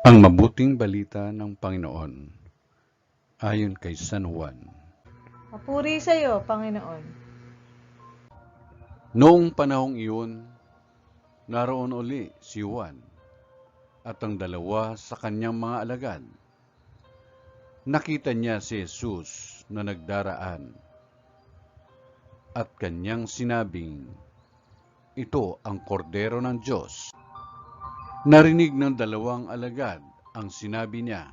Ang mabuting balita ng Panginoon ayon kay San Juan. Papuri sa iyo, Panginoon. Noong panahong iyon, naroon uli si Juan at ang dalawa sa kanyang mga alagad. Nakita niya si Jesus na nagdaraan at kanyang sinabing, "Ito ang kordero ng Diyos." Narinig ng dalawang alagad ang sinabi niya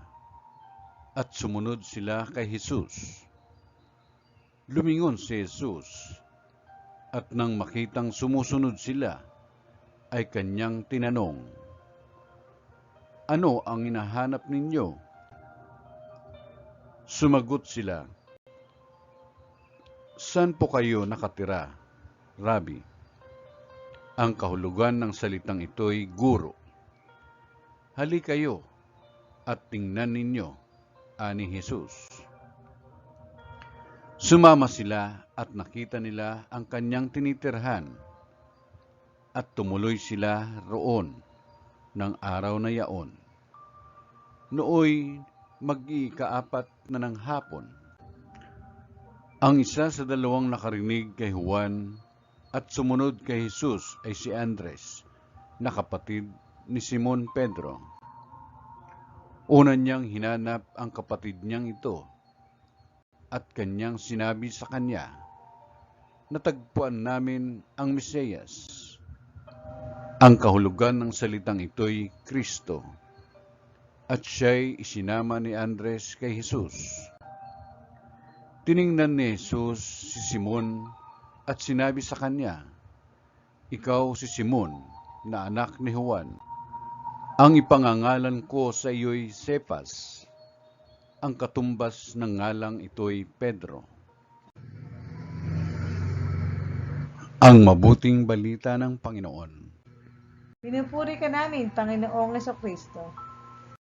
at sumunod sila kay Jesus. Lumingon si Jesus at nang makitang sumusunod sila ay kanyang tinanong, "Ano ang hinahanap ninyo?" Sumagot sila, "Saan po kayo nakatira, Rabi?" Ang kahulugan ng salitang ito'y guro. "Hali kayo at tingnan ninyo," ani Jesus. Sumama sila at nakita nila ang kanyang tinitirhan at tumuloy sila roon ng araw na yaon. Nooy mag-iikaapat na ng hapon. Ang isa sa dalawang nakarinig kay Juan at sumunod kay Jesus ay si Andres, na kapatid ni Simon Pedro. Una niyang hinanap ang kapatid niyang ito at kanyang sinabi sa kanya, "Natagpuan namin ang Mesiyas." Ang kahulugan ng salitang ito'y Kristo, at siya'y isinama ni Andres kay Jesus. Tiningnan ni Jesus si Simon at sinabi sa kanya, "Ikaw si Simon, na anak ni Juan. Ang ipangangalan ko sa iyo'y Cephas." Ang katumbas ng ngalang ito'y Pedro. Ang mabuting balita ng Panginoon. Pinupuri ka namin, Panginoong Kristo.